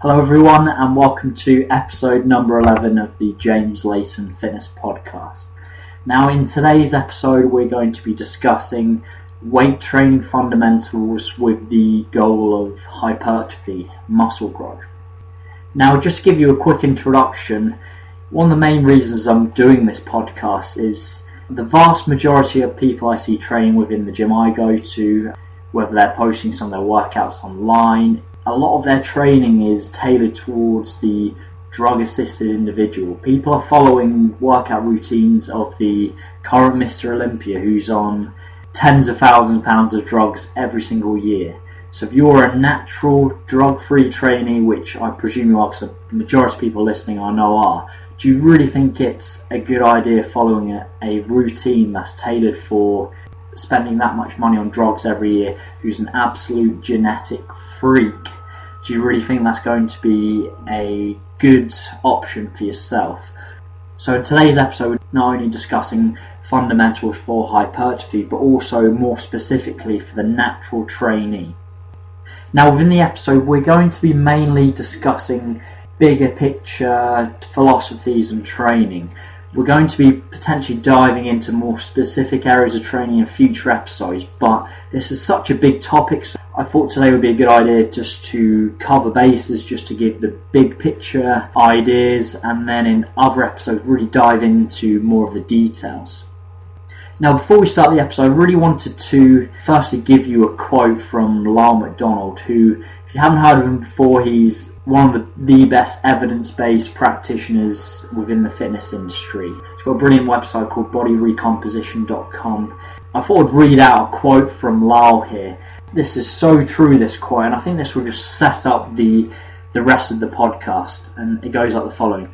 Hello everyone and welcome to episode number 11 of the Layton Fitness podcast. Now in today's episode we're going to be discussing weight training fundamentals with the goal of hypertrophy, muscle growth. Now just to give you a quick introduction, one of the main reasons I'm doing this podcast is the vast majority of people I see training within the gym I go to, whether they're posting some of their workouts online, a lot of their training is tailored towards the drug-assisted individual. People are following workout routines of the current Mr. Olympia who's on tens of thousands of pounds of drugs every single year. So if you're a natural drug-free trainee, which I presume you are because the majority of people listening I know are, do you really think it's a good idea following a routine that's tailored for spending that much money on drugs every year, who's an absolute genetic freak? Do you really think that's going to be a good option for yourself? So in today's episode, we're not only discussing fundamentals for hypertrophy, but also more specifically for the natural trainee. Now within the episode, we're going to be mainly discussing bigger picture philosophies and training. We're going to be potentially diving into more specific areas of training in future episodes, but this is such a big topic, so I thought today would be a good idea just to cover bases, just to give the big picture ideas, and then in other episodes really dive into more of the details. Now before we start the episode, I really wanted to firstly give you a quote from Lyle McDonald, who, if you haven't heard of him before, he's one of the best evidence-based practitioners within the fitness industry. He's got a brilliant website called bodyrecomposition.com. I thought I'd read out a quote from Lyle here. This is so true, this quote, and I think this will just set up the rest of the podcast, and it goes like the following.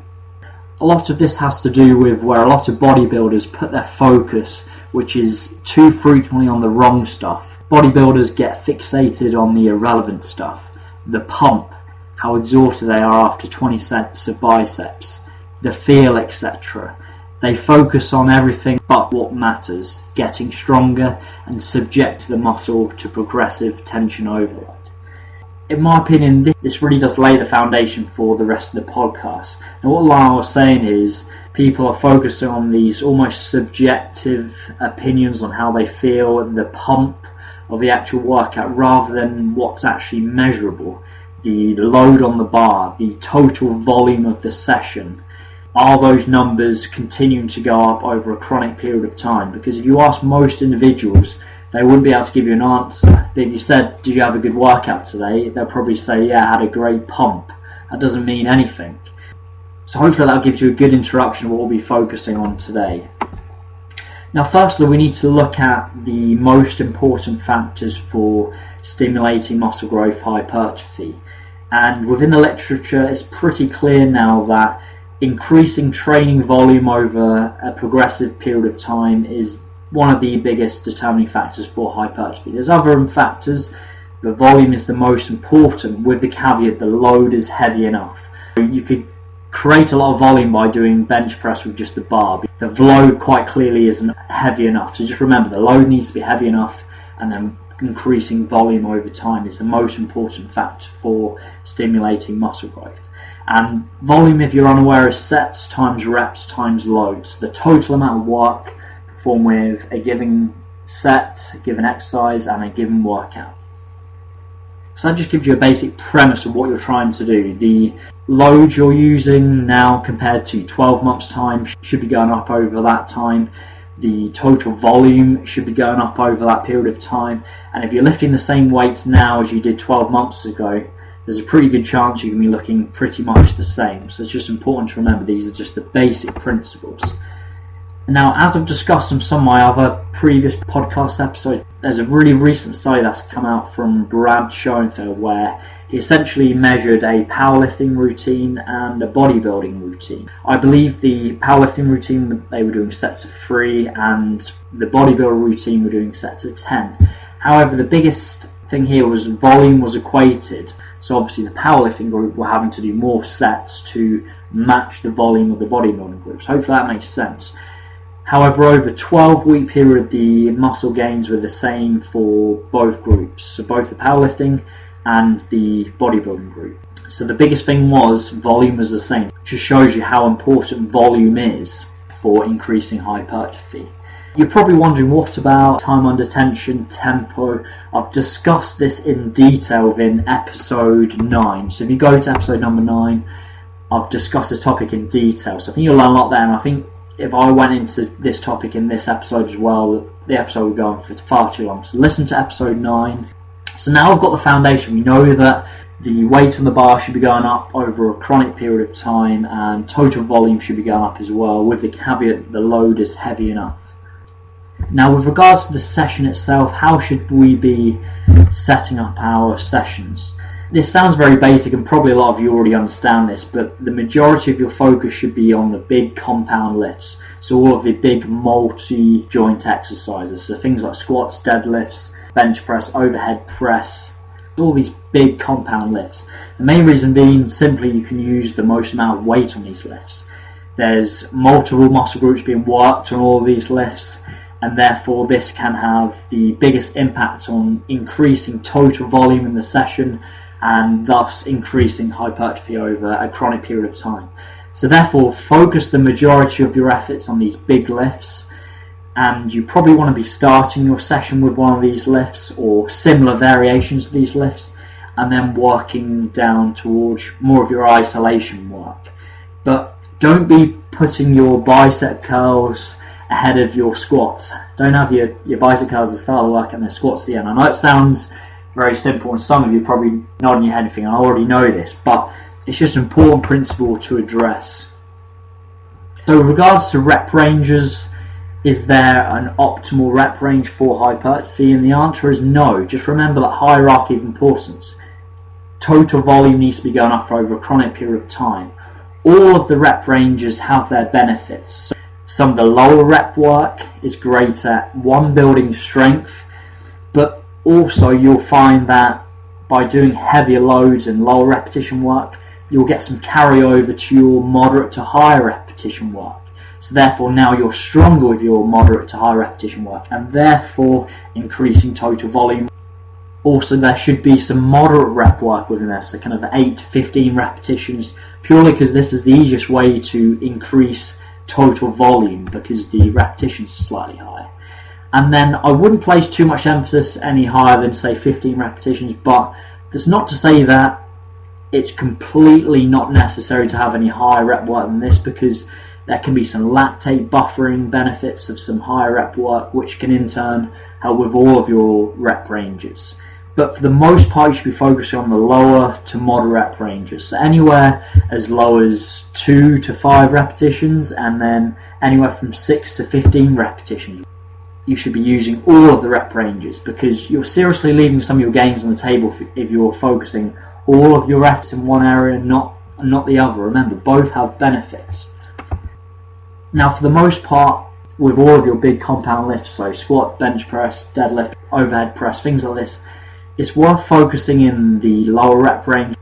A lot of this has to do with where a lot of bodybuilders put their focus, which is too frequently on the wrong stuff. Bodybuilders get fixated on the irrelevant stuff, the pump, how exhausted they are after 20 sets of biceps, the feel, etc. They focus on everything but what matters, getting stronger and subject the muscle to progressive tension overload. In my opinion, this really does lay the foundation for the rest of the podcast. And what Lyle was saying is people are focusing on these almost subjective opinions on how they feel and the pump of the actual workout rather than what's actually measurable. The load on the bar, the total volume of the session. Are those numbers continuing to go up over a chronic period of time? Because if you ask most individuals, they wouldn't be able to give you an answer. But if you said, did you have a good workout today? They'll probably say, yeah, I had a great pump. That doesn't mean anything. So hopefully that gives you a good introduction of what we'll be focusing on today. Now firstly, we need to look at the most important factors for stimulating muscle growth hypertrophy. And within the literature, it's pretty clear now that increasing training volume over a progressive period of time is one of the biggest determining factors for hypertrophy. There's other factors, but volume is the most important, with the caveat the load is heavy enough. You could create a lot of volume by doing bench press with just the bar. The load quite clearly isn't heavy enough. So just remember, the load needs to be heavy enough, and then increasing volume over time is the most important factor for stimulating muscle growth. And volume, if you're unaware, is sets times reps times loads. The total amount of work performed with a given set, a given exercise, and a given workout. So that just gives you a basic premise of what you're trying to do. The load you're using now compared to 12 months time should be going up over that time. The total volume should be going up over that period of time. And if you're lifting the same weights now as you did 12 months ago, there's a pretty good chance you can be looking pretty much the same. So it's just important to remember these are just the basic principles. Now, as I've discussed in some of my other previous podcast episodes, there's a really recent study that's come out from Brad Schoenfeld where he essentially measured a powerlifting routine and a bodybuilding routine. I believe the powerlifting routine, they were doing sets of 3, and the bodybuilder routine were doing sets of 10. However, the biggest thing here was volume was equated. So obviously the powerlifting group were having to do more sets to match the volume of the bodybuilding groups. Hopefully that makes sense. However, over a 12-week period, the muscle gains were the same for both groups, so both the powerlifting and the bodybuilding group. So the biggest thing was volume was the same. It just shows you how important volume is for increasing hypertrophy. You're probably wondering, what about time under tension, tempo? I've discussed this in detail within episode 9. So if you go to episode number 9, I've discussed this topic in detail. So I think you'll learn a lot there. And I think if I went into this topic in this episode as well, the episode would go on for far too long. So listen to episode 9. So now I've got the foundation. We know that the weight on the bar should be going up over a chronic period of time, and total volume should be going up as well, with the caveat that the load is heavy enough. Now, with regards to the session itself, how should we be setting up our sessions? This sounds very basic, and probably a lot of you already understand this, but the majority of your focus should be on the big compound lifts. So all of the big multi-joint exercises, so things like squats, deadlifts, bench press, overhead press, all these big compound lifts. The main reason being simply you can use the most amount of weight on these lifts. There's multiple muscle groups being worked on all of these lifts, and therefore this can have the biggest impact on increasing total volume in the session and thus increasing hypertrophy over a chronic period of time. So therefore, focus the majority of your efforts on these big lifts, and you probably want to be starting your session with one of these lifts or similar variations of these lifts, and then working down towards more of your isolation work. But don't be putting your bicep curls ahead of your squats. Don't have your bicep curls at the start of the work and the squats at the end. I know it sounds very simple, and some of you probably nodding your head and thinking, I already know this, but it's just an important principle to address. So with regards to rep ranges, is there an optimal rep range for hypertrophy? And the answer is no. Just remember that hierarchy of importance. Total volume needs to be going up for over a chronic period of time. All of the rep ranges have their benefits. So some of the lower rep work is great at building strength, but also you'll find that by doing heavier loads and lower repetition work, you'll get some carryover to your moderate to higher repetition work. So therefore now you're stronger with your moderate to high repetition work, and therefore increasing total volume. Also, there should be some moderate rep work within there, so kind of 8 to 15 repetitions, purely because this is the easiest way to increase total volume, because the repetitions are slightly higher. And then I wouldn't place too much emphasis any higher than, say, 15 repetitions, but that's not to say that it's completely not necessary to have any higher rep work than this, because there can be some lactate buffering benefits of some higher rep work, which can in turn help with all of your rep ranges. But for the most part, you should be focusing on the lower to moderate rep ranges. So anywhere as low as 2 to 5 repetitions, and then anywhere from 6 to 15 repetitions. You should be using all of the rep ranges, because you're seriously leaving some of your gains on the table if you're focusing all of your reps in one area and not the other. Remember, both have benefits. Now, for the most part, with all of your big compound lifts, so squat, bench press, deadlift, overhead press, things like this, it's worth focusing in the lower rep range,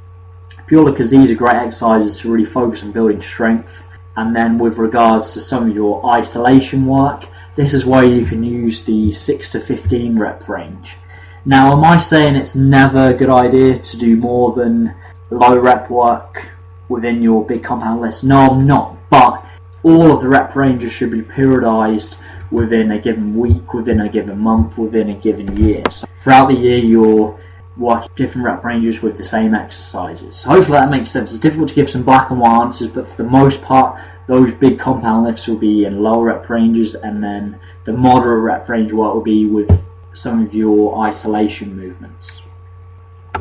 purely because these are great exercises to really focus on building strength. And then with regards to some of your isolation work, this is where you can use the 6 to 15 rep range. Now, am I saying it's never a good idea to do more than low rep work within your big compound list? No, I'm not. But all of the rep ranges should be periodized within a given week, within a given month, within a given year. So throughout the year, you're working different rep ranges with the same exercises. So hopefully that makes sense. It's difficult to give some black and white answers, but for the most part, those big compound lifts will be in lower rep ranges, and then the moderate rep range work will be with some of your isolation movements.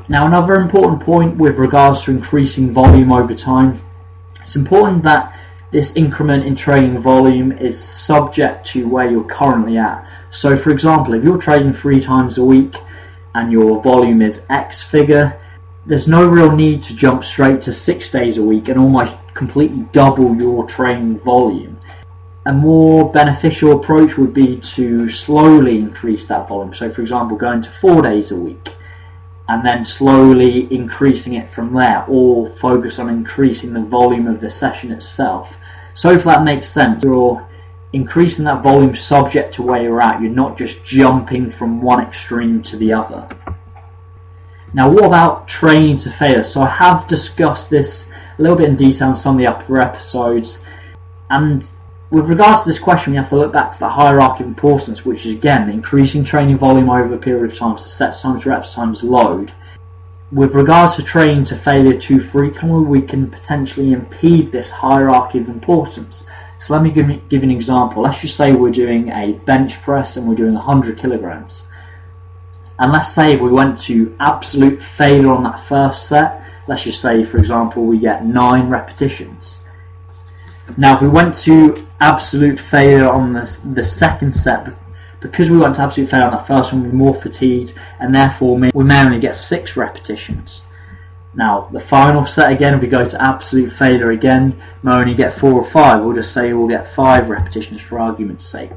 Now, another important point with regards to increasing volume over time, it's important that this increment in training volume is subject to where you're currently at. So for example, if you're training 3 times a week and your volume is X figure, there's no real need to jump straight to 6 days a week and almost completely double your training volume. A more beneficial approach would be to slowly increase that volume. So for example, going to 4 days a week and then slowly increasing it from there, or focus on increasing the volume of the session itself. So if that makes sense, you're increasing that volume subject to where you're at. You're not just jumping from one extreme to the other. Now, what about training to failure? So I have discussed this a little bit in detail in some of the upper episodes, and with regards to this question, we have to look back to the hierarchy of importance, which is again increasing training volume over a period of time, so sets times reps times load. With regards to training to failure too frequently, we can potentially impede this hierarchy of importance. So let me give you an example. Let's just say we're doing a bench press and we're doing 100 kilograms. And let's say we went to absolute failure on that first set. Let's just say, for example, we get 9 repetitions. Now, if we went to absolute failure on the second set, because we went to absolute failure on that first one, we're more fatigued, and therefore we may only get 6 repetitions. Now, the final set again, if we go to absolute failure again, we may only get 4 or 5. We'll just say we'll get 5 repetitions for argument's sake.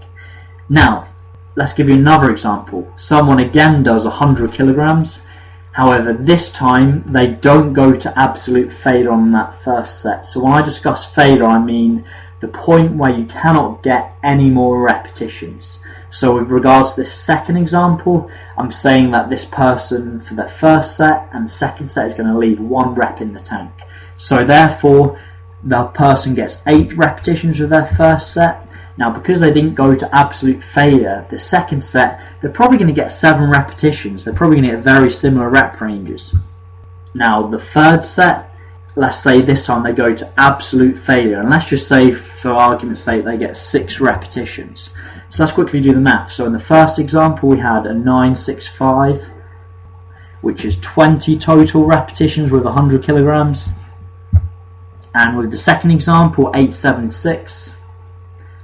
Now, let's give you another example. Someone again does 100 kilograms. However, this time they don't go to absolute failure on that first set. So when I discuss failure, I mean the point where you cannot get any more repetitions. So with regards to this second example, I'm saying that this person for the first set and second set is going to leave 1 rep in the tank. So therefore, the person gets 8 repetitions with their first set. Now, because they didn't go to absolute failure, the second set, they're probably going to get 7 repetitions. They're probably going to get very similar rep ranges. Now, the third set, let's say this time they go to absolute failure. And let's just say, for argument's sake, they get 6 repetitions. So let's quickly do the math. So in the first example, we had a 965, which is 20 total repetitions with 100 kilograms. And with the second example, 876,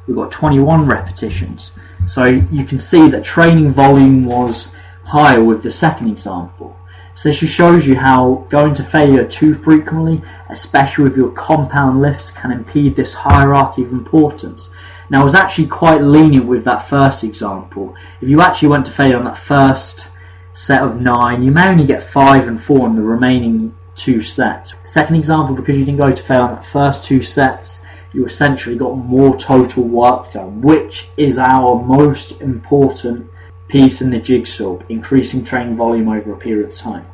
we've got 21 repetitions. So you can see that training volume was higher with the second example. So this just shows you how going to failure too frequently, especially with your compound lifts, can impede this hierarchy of importance. Now, I was actually quite lenient with that first example. If you actually went to failure on that first set of 9, you may only get 5 and 4 in the remaining 2 sets. Second example, because you didn't go to failure on that first 2 sets, you essentially got more total work done, which is our most important piece in the jigsaw, increasing training volume over a period of time.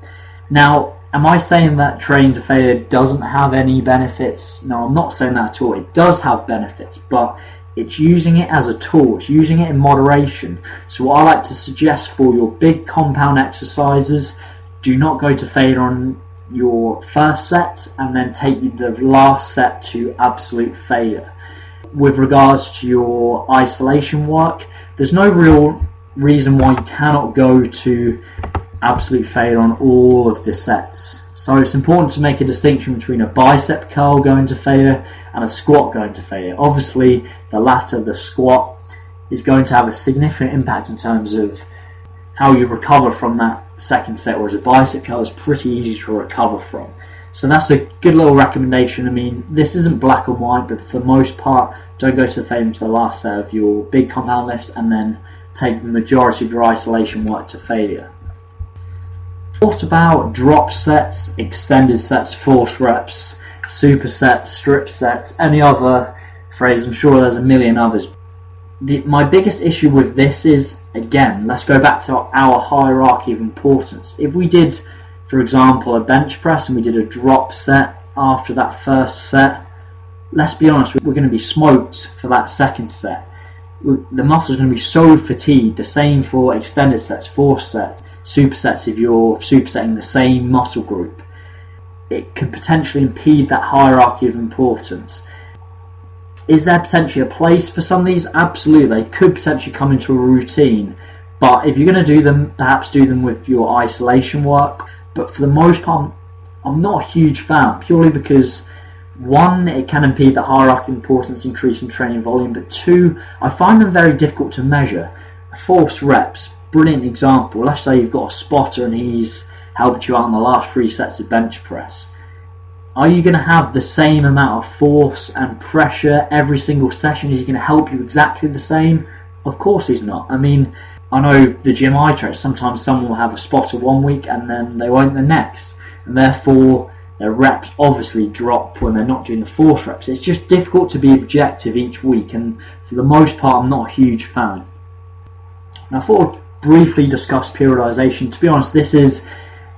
Now, am I saying that training to failure doesn't have any benefits? No, I'm not saying that at all. It does have benefits, but it's using it as a tool. It's using it in moderation. So what I like to suggest for your big compound exercises, do not go to failure on your first set and then take the last set to absolute failure. With regards to your isolation work, there's no real reason why you cannot go to absolute failure on all of the sets. So it's important to make a distinction between a bicep curl going to failure and a squat going to failure. Obviously, the latter, the squat, is going to have a significant impact in terms of how you recover from that second set, whereas a bicep curl is pretty easy to recover from. So that's a good little recommendation. I mean, this isn't black and white, but for the most part, don't go to the failure until the last set of your big compound lifts and then take the majority of your isolation work to failure. What about drop sets, extended sets, force reps, supersets, strip sets, any other phrase? I'm sure there's a million others. My biggest issue with this is, again, let's go back to our hierarchy of importance. If we did, for example, a bench press and we did a drop set after that first set, let's be honest, we're going to be smoked for that second set. The muscle's going to be so fatigued. The same for extended sets, force sets, supersets if you're supersetting the same muscle group. It could potentially impede that hierarchy of importance. Is there potentially a place for some of these? Absolutely, they could potentially come into a routine. But if you're going to do them, perhaps do them with your isolation work. But for the most part, I'm not a huge fan, purely because, one, it can impede the hierarchy of importance, increasing training volume. But two, I find them very difficult to measure. Force reps, brilliant example. Let's say you've got a spotter and he's helped you out in the last 3 sets of bench press. Are you going to have the same amount of force and pressure every single session? Is he going to help you exactly the same? Of course he's not. I mean, I know the gym I train, sometimes someone will have a spotter one week and then they won't the next. And therefore, their reps obviously drop when they're not doing the force reps. It's just difficult to be objective each week, and for the most part, I'm not a huge fan. Now, I thought I'd briefly discuss periodization. To be honest, this is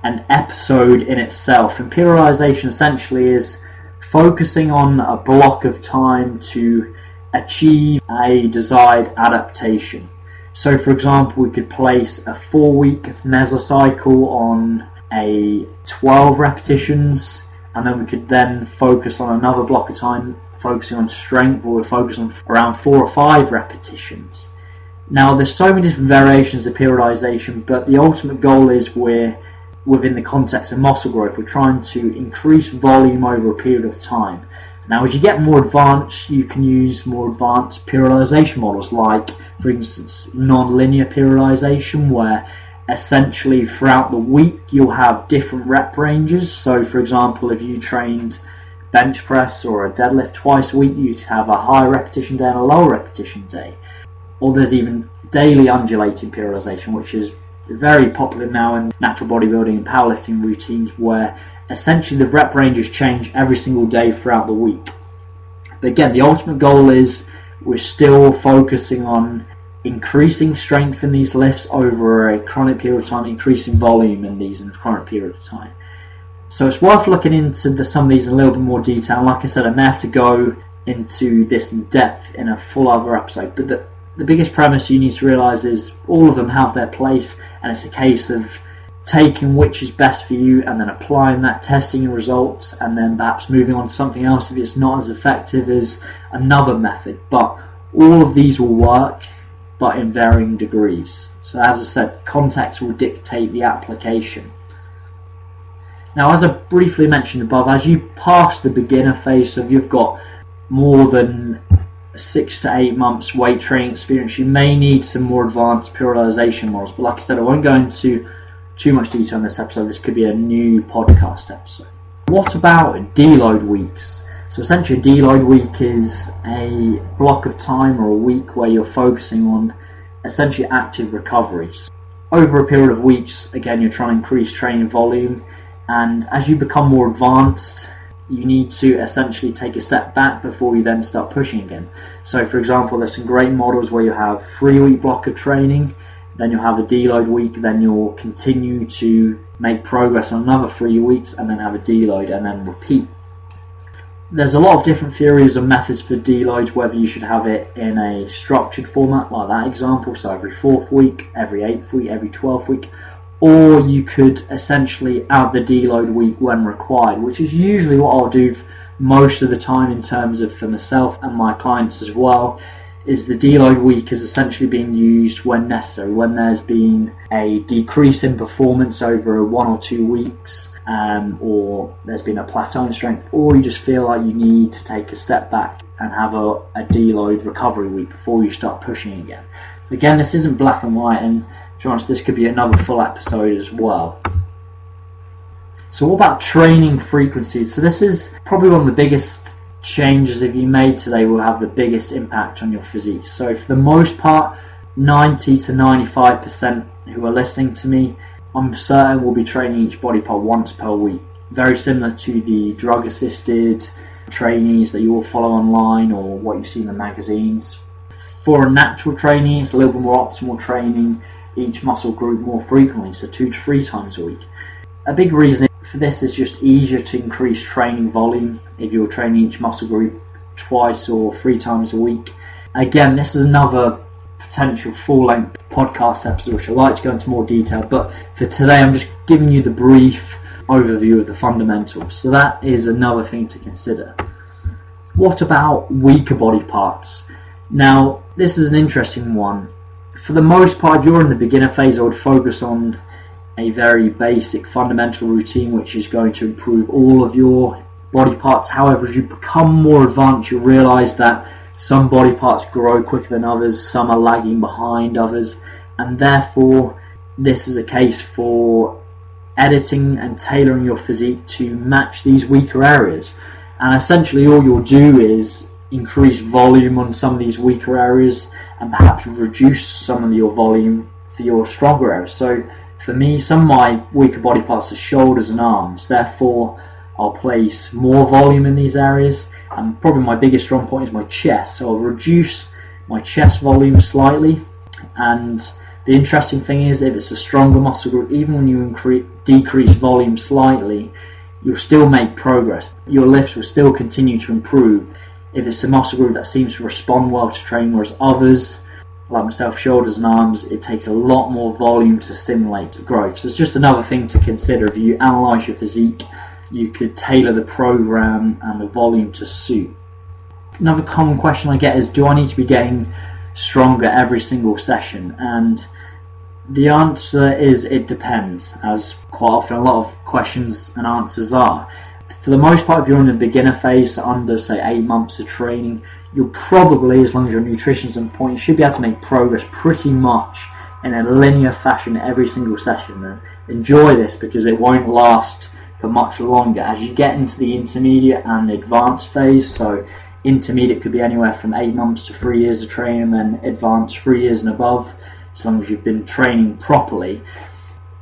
an episode in itself. And periodization essentially is focusing on a block of time to achieve a desired adaptation. So for example, we could place a 4-week mesocycle on a 12 repetitions, and then we could then focus on another block of time focusing on strength, or we'll focus on around 4 or 5 repetitions. Now there's so many different variations of periodization, but the ultimate goal is we're within the context of muscle growth. We're trying to increase volume over a period of time. Now as you get more advanced, you can use more advanced periodization models, like for instance non-linear periodization, where essentially throughout the week you'll have different rep ranges. So for example, if you trained bench press or a deadlift twice a week, you'd have a high repetition day and a low repetition day. Or there's even daily undulating periodization, which is very popular now in natural bodybuilding and powerlifting routines, where essentially the rep ranges change every single day throughout the week. But again, the ultimate goal is we're still focusing on increasing strength in these lifts over a chronic period of time, increasing volume in these in a chronic period of time. So it's worth looking into some of these in a little bit more detail. Like I said, I may have to go into this in depth in a full other episode, but the biggest premise you need to realise is all of them have their place, and it's a case of taking which is best for you and then applying that, testing your results, and then perhaps moving on to something else if it's not as effective as another method. But all of these will work, but in varying degrees. So as I said, context will dictate the application. Now, as I briefly mentioned above, as you pass the beginner phase, so if you've got more than 6 to 8 months weight training experience, you may need some more advanced periodization models. But like I said, I won't go into too much detail in this episode. This could be a new podcast episode. What about deload weeks? So essentially a deload week is a block of time or a week where you're focusing on essentially active recoveries. Over a period of weeks, again, you're trying to increase training volume, and as you become more advanced, you need to essentially take a step back before you then start pushing again. So for example, there's some great models where you have 3-week block of training, then you'll have a deload week, then you'll continue to make progress on another 3 weeks, and then have a deload, and then repeat. There's a lot of different theories and methods for deloads, whether you should have it in a structured format like that example, so every 4th week, every 8th week, every 12th week, or you could essentially add the deload week when required, which is usually what I'll do most of the time in terms of for myself and my clients as well, is the deload week is essentially being used when necessary, when there's been a decrease in performance over 1 or 2 weeks, or there's been a plateau in strength, or you just feel like you need to take a step back and have a deload recovery week before you start pushing again. Again, this isn't black and white, and to be honest, this could be another full episode as well. So what about training frequencies? So this is probably one of the biggest changes if you made today will have the biggest impact on your physique. So for the most part, 90 to 95% who are listening to me, I'm certain will be training each body part once per week. Very similar to the drug-assisted trainees that you all follow online or what you see in the magazines. For a natural trainee, it's a little bit more optimal training each muscle group more frequently, so 2 to 3 times a week. A big reason for this is just easier to increase training volume if you're training each muscle group twice or 3 times a week. Again, this is another potential full-length podcast episode which I'd like to go into more detail, but for today I'm just giving you the brief overview of the fundamentals, so that is another thing to consider. What about weaker body parts? Now, this is an interesting one. For the most part, if you're in the beginner phase, I would focus on a very basic fundamental routine which is going to improve all of your body parts. However, as you become more advanced, you'll realise that some body parts grow quicker than others, some are lagging behind others, and therefore this is a case for editing and tailoring your physique to match these weaker areas. And essentially all you'll do is increase volume on some of these weaker areas and perhaps reduce some of your volume for your stronger areas. So for me, some of my weaker body parts are shoulders and arms, therefore I'll place more volume in these areas, and probably my biggest strong point is my chest, so I'll reduce my chest volume slightly, and The interesting thing is, if it's a stronger muscle group, even when you decrease volume slightly, you'll still make progress. Your lifts will still continue to improve. If it's a muscle group that seems to respond well to training, whereas others, like myself, shoulders and arms, it takes a lot more volume to stimulate growth. So it's just another thing to consider. If you analyse your physique, you could tailor the program and the volume to suit. Another common question I get is, do I need to be getting stronger every single session? And the answer is, it depends, as quite often a lot of questions and answers are. For the most part, if you're in the beginner phase, under say 8 months of training, you'll probably, as long as your nutrition's on point, you should be able to make progress pretty much in a linear fashion every single session. And enjoy this, because it won't last for much longer. As you get into the intermediate and the advanced phase, so intermediate could be anywhere from 8 months to 3 years of training, then advanced 3 years and above, as long as you've been training properly.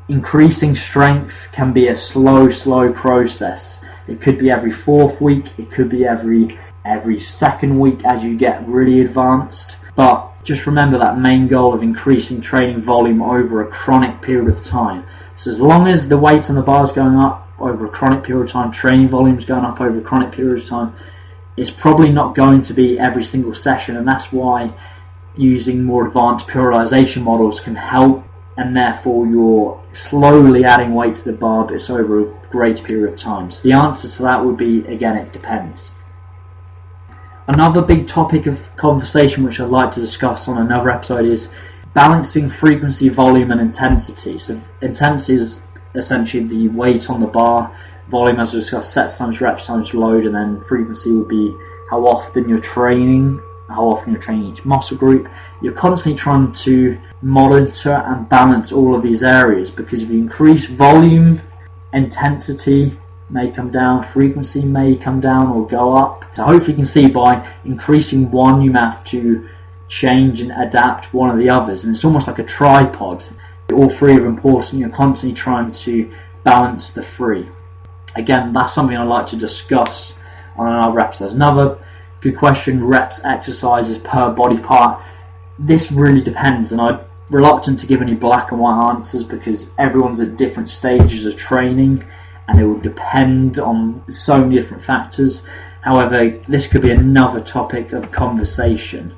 Increasing strength can be a slow process. It could be every 4th week, it could be every 2nd week as you get really advanced. But just remember that main goal of increasing training volume over a chronic period of time. So as long as the weight on the bar is going up over a chronic period of time, training volume is going up over a chronic period of time, it's probably not going to be every single session, and that's why using more advanced periodization models can help, and therefore you're slowly adding weight to the bar, but it's over a great period of time. So the answer to that would be, again, it depends. Another big topic of conversation which I'd like to discuss on another episode is balancing frequency, volume and intensity. So intensity is essentially the weight on the bar, volume, as we discussed, sets times reps times load, and then frequency would be how often you're training each muscle group. You're constantly trying to monitor and balance all of these areas, because if you increase volume, intensity may come down, frequency may come down or go up. So hopefully you can see, by increasing one, you have to change and adapt one of the others, and it's almost like a tripod. All three are important. You're constantly trying to balance the three. Again, that's something I'd like to discuss on another episode. Another good question, reps, exercises per body part. This really depends, and I'm reluctant to give any black and white answers, because everyone's at different stages of training and it will depend on so many different factors. However, this could be another topic of conversation.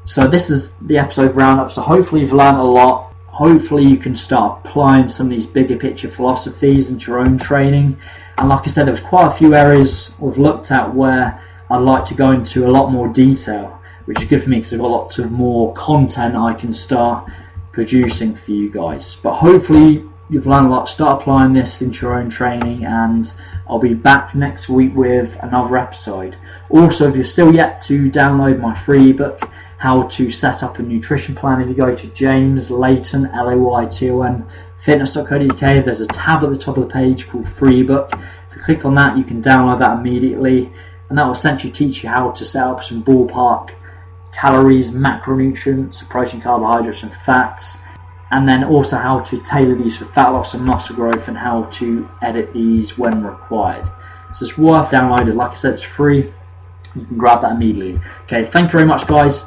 So this is the episode roundup. So hopefully you've learned a lot. Hopefully you can start applying some of these bigger picture philosophies into your own training. And like I said, there was quite a few areas we've looked at where I'd like to go into a lot more detail, which is good for me because I've got lots of more content I can start producing for you guys. But hopefully you've learned a lot. Start applying this into your own training, and I'll be back next week with another episode. Also, if you're still yet to download my free ebook, How to Set Up a Nutrition Plan, if you go to James Layton, Layton fitness.co.uk, there's a tab at the top of the page called free ebook. If you click on that, you can download that immediately, and that will essentially teach you how to set up some ballpark calories, macronutrients, protein, carbohydrates and fats, and then also how to tailor these for fat loss and muscle growth, and how to edit these when required. So it's worth downloading. Like I said, it's free. You can grab that immediately. Okay, thank you very much, guys.